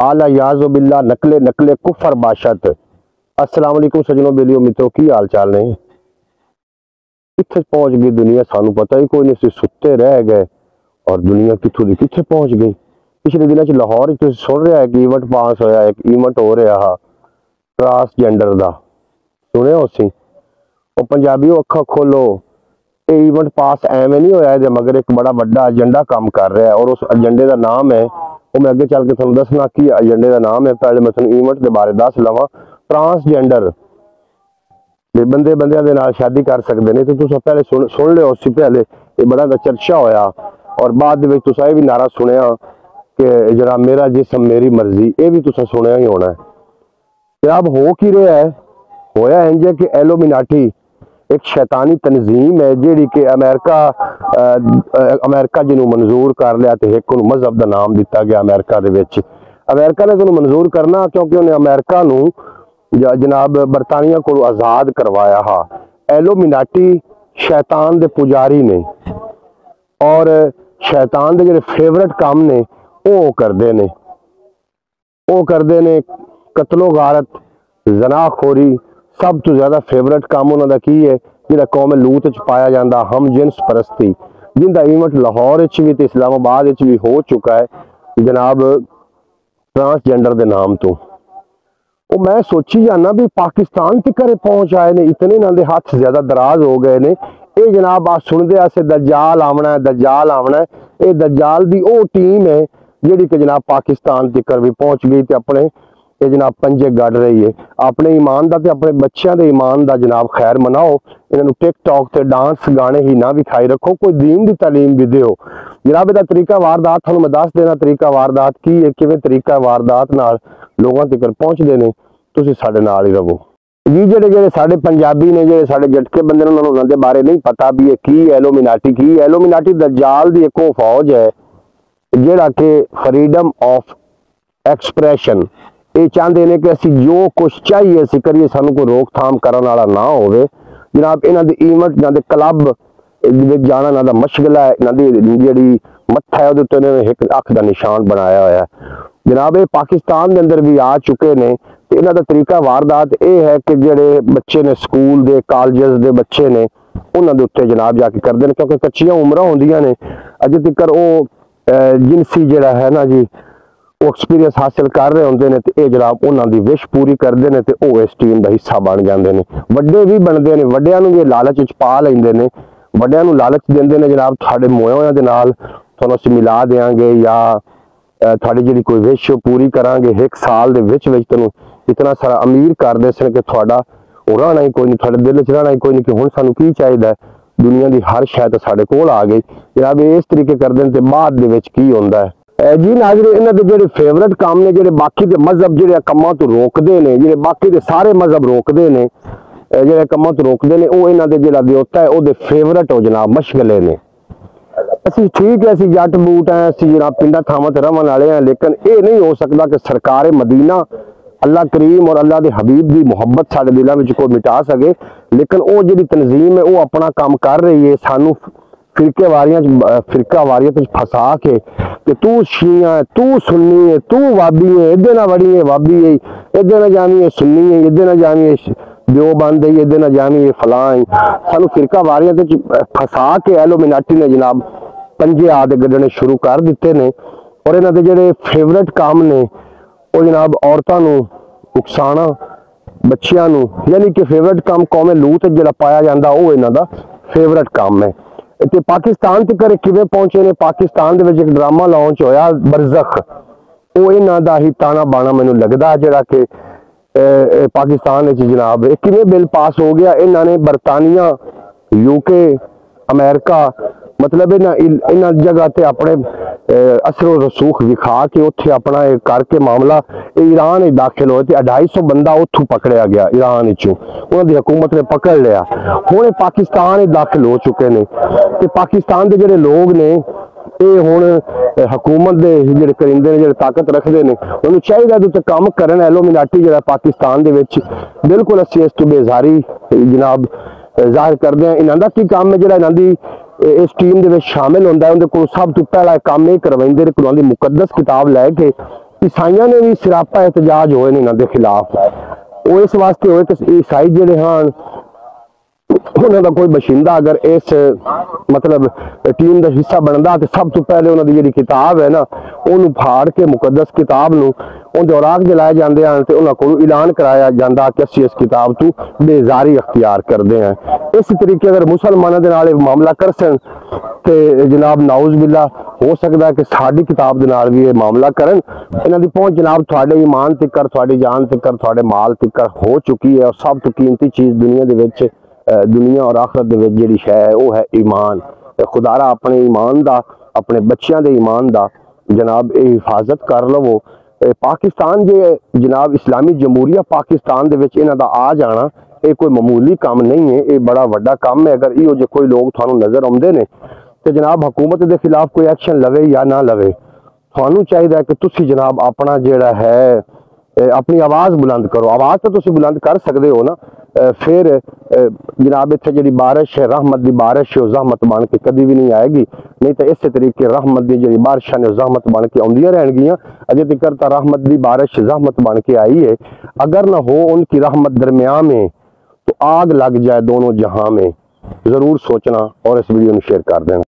आला याज़ो बिल्ला नकले नकले कुफर बाशत। अस्सलाम वालेकुम सजनों बेलियो मित्रों, की हाल चाल ने? किथे पहुंच गई दुनिया, सानू पता ही कोई नहीं, सी सुते रह गए और दुनिया किथों दी किथे पहुंच गई। पिछले दिनों च लाहौर सुन रहा है कि इवेंट पास होया, एक इवेंट हो रहा ट्रांसजेंडर का, सुने उसी वो पंजाबी अखा खोलो, ये इवेंट पास एवं नहीं होया, ये मगर एक बड़ा बड़ा एजेंडा काम कर रहा है और उस एजेंडे का नाम है, वो मैं अगे चल के थोड़ा दसना कि एजेंडे का नाम है। पहले मैं थोड़ा इवेंट के बारे दस लवा। ट्रांसजेंडर बंदे बंदियां दे नाल शादी कर सकते हैं, तो तुम पहले सुन लियो। उससे पहले ये बड़ा चर्चा होया और बाद में तुसा ये भी नारा सुनिया कि जरा मेरा जिस्म मेरी मर्जी, ये भी तुसा सुनिया ही होना है। तो अब हो की रहा है, होया इंज है कि इल्यूमिनाटी एक शैतानी तंजीम है जिहड़ी कि अमेरिका जिन्हों मंजूर कर लिया, तो एक मजहब का नाम दिता गया अमेरिका दे विच। अमेरिका ने तो मंजूर करना क्योंकि उन्हें अमेरिका नूं जनाब बरतानिया को आजाद करवाया हा। इल्यूमिनाटी शैतान दे पुजारी ने और शैतान दे जिहड़े फेवरेट काम ने वो करते ने कतलो गारत, जनाखोरी, सब तो ज्यादा फेवरेट काम उन्होंने की है जिहड़ा कौम लूत च पाया जाता, हम जिनस परस्ती, जिंदा इवेंट लाहौर भी तो इस्लामाबाद भी हो चुका है जनाब ट्रांसजेंडर के नाम तो। वो मैं सोची जाना भी पाकिस्तान तक पहुंच आए ने, इतने इन्हों के हाथ ज्यादा दराज हो गए ने। ये जनाब आ सुनते अस दज्जाल आवना है, दज्जाल आवना है। ये दज्जाल की वो टीम है जिहड़ी कि जनाब पाकिस्तान तक भी पहुंच गई तो अपने ये जनाब पंजे गढ़ रही है। अपने ईमान का तो अपने बच्चों के ईमान का जनाब खैर मनाओ, इन्होंने टिकटॉक से डांस गाने ही ना विखाई रखो, कोई दीन की तालीम भी दो जनाब। यदा तरीका वारदात थानू मैं दस देना, तरीका वारदात की है, किवें तरीका वारदात नाल लोगों तक पहुंचते हैं। तुसीं साडे नाल ही रहो जी। जेडे साडे पंजाबी ने, जेडे साडे जटके बंदे ने, उन्होंने उन्होंने बारे नहीं पता भी ये की इल्यूमिनाटी की। इल्यूमिनाटी दज्जाल दी एक फौज है जिहड़ा कि फ्रीडम ऑफ एक्सप्रैशन ये चाहते हैं कि असी जो कुछ चाहिए असी करिए, सानू कोई रोकथाम करने वाला ना होवे जनाब। इन्हां दे इवेंट, इन्हां दे क्लब जाना इन्हां दा मशगला है। इन्हां दी जिहड़ी मत्था है उहदे उत्ते इन्हां ने एक अख दा निशान बनाया होया है जनाब। ये पाकिस्तान के अंदर भी आ चुके ने। इन्हां दा तरीका वारदात ये है कि जिहड़े बच्चे ने स्कूल दे कॉलेजेस दे बच्चे ने उन्हां दे उत्ते जनाब जाके करदे ने, क्योंकि कच्चियां उमरां होंदियां ने अजे तक वो जिनसी जिहड़ा है ना जी वो एक्सपीरियंस हासिल कर रहे होंगे ने, तो ये जनाब उन्होंने विश पूरी करते हैं तो वो इस टीम का हिस्सा बन जाते हैं। वड्डे भी बनते हैं, वड्डियां नूं भी लालच पा लेंदे ने, वड्डियां नूं लालच देंदे ने जनाब तुहाडे मोए दे नाल तुहानूं असीं मिला देंगे या तुहाडी जिहड़ी कोई विश पूरी करांगे, एक साल दे विच तुहानूं इतना सारा अमीर कर दे सन कि तुहाडा रहना ही कोई नहीं, तुहाडे दिल च रहना ही कोई नहीं कि हुण सानूं की चाहीदा, दुनिया की हर शै तां साडे कोल आ गई जनाब। इस तरीके करदे ने ते बाद दे विच की हुंदा है जी नाज़रीन। इन्हां दे जिहड़े फेवरेट काम ने, जिहड़े बाकी दे मजहब जिहड़े कामां तो रोकदे ने, जिहड़े बाकी दे सारे मजहब रोकदे ने, जिहड़े कामां तो रोकदे ने, वो इन्हां दे जिहड़ा देवता है ओहदे फेवरेट हो जनाब मशगले ने। असी ठीक है, असी जट बूट हैं, असी जनाब पिंडा थावां ते रहने वाले हैं, लेकिन ये नहीं हो सकता कि सरकार मदीना अल्लाह करीम और अल्लाह के हबीब की मुहब्बत साडे दिलों में कोई मिटा सके। लेकिन वो जिहड़ी तंजीम है वो अपना काम कर रही है, सानू फिरका वारियत फसा के तू शिया है, तू सुन्नी है, तू वाबी है, इधे ना वड़ी है वाबी है, इधे ना जामी है सुन्नी है, इधे ना जामी है देवबंद है, इधे ना जामी है फलां है। सानू फिरका वारियत फसा के इल्यूमिनाटी ने जनाब पंजे आदे गड्ढने शुरू कर दिते ने। और इन्हां दे जिहड़े फेवरेट काम ने वो जनाब औरतां नूं उकसाना, बच्चियां नूं, यानी कि फेवरेट काम कौमे लूत जिहड़ा पाया जाता वो इन्हां दा फेवरेट काम है। ते पाकिस्तान तक किवें पहुंचे ने? पाकिस्तान दे विच एक ड्रामा लॉन्च होया बरज़ख, वो इन्हां दा ही ताना बाना मैनूं लगदा जिहड़ा कि पाकिस्तान विच जनाब किवें बिल पास हो गया। इन्हां ने बरतानिया, यूके, अमेरिका मतलब इन्हां जगह ते अपने असर रसूख विखा के उत्थे अपना करके मामला ईरान ही दाखिल होए, 250 बंदा उत्थों पकड़िया गया ईरान चों, उन्होंने हुकूमत ने पकड़ लिया। हुण पाकिस्तान ही दाखिल हो चुके ने ते पाकिस्तान के जिहड़े लोग ने ये हुण हुकूमत के जिहड़े करिंदे ने, जिहड़े ताकत रखते हैं, उन्होंने चाहिए तो काम करन। इल्यूमिनाटी जिहड़ा पाकिस्तान दे विच बिल्कुल असीं इस तो बेजारी जनाब जाहिर करते हैं। इन्हां दा की काम है जिहड़ा इन्हां दी इस टीम दे विच शामिल होंदा है, उहदे कोल सब तो पहला काम ये करवाइंदे ने, कुरान दी मुकद्दस किताब लैके ईसाइयों ने भी सिरापा एहतजाज होए ने इन्हां दे खिलाफ। वो इस वास्ते होए कि ईसाई जिहड़े हन उन्हों का कोई बशिंदा अगर इस मतलब टीम का हिस्सा बनता तो सब तो पहले उन्होंने जी किताब है ना उन्होंने फाड़ के मुकदस किताब नूं उनके औराक जलाए जाते हैं तो उन्होंने ऐलान कराया जाता कि असीं इस किताब तो बेजारी अख्तियार करते हैं। इस तरीके अगर मुसलमानों के नाल मामला करसन तो जनाब नाउज बिल्ला हो सकता है कि साडी किताब के नाल भी ये मामला करन। इन्हां दी पहुंच जनाब तुहाडे ईमान तिकर, तुहाडी जान तिकर, तुहाडे माल तिकर हो चुकी है। और सब तो कीमती चीज़ दुनिया दे विच दुनिया और आखरत दे विच जिहड़ी शै है वो है ईमान। खुदारा अपने ईमान दा अपने बच्चों के ईमान दा जनाब ये हिफाजत कर लवो। पाकिस्तान जे जनाब इस्लामी जमहूरिया पाकिस्तान दे विच इन्हां दा आ जाना ये कोई मामूली काम नहीं है, ये बड़ा वड्डा काम है। अगर इहो जे कोई लोग थानू नज़र आउंदे ने तो जनाब हुकूमत के खिलाफ कोई एक्शन लवे या ना लवे, थानू चाहिए कि तुसी जनाब अपना जिहड़ा है अपनी आवाज़ बुलंद करो। आवाज़ तो तुसी बुलंद कर सकते हो ना। फिर जनाब इत्थे जिहड़ी बारिश है रहमत की बारिश है जहमत बन के कभी भी नहीं आएगी। नहीं तो इस तरीके रहमत की जी बारिशा ने जहमत बन के आउंदियां रहनगियां। अजे तक तो रहमत की बारिश जहमत बन के आई है। अगर ना हो उनकी रहमत दरमियान में तो आग लग जाए दोनों जहां में। ज़रूर सोचना और इस वीडियो को शेयर कर देना।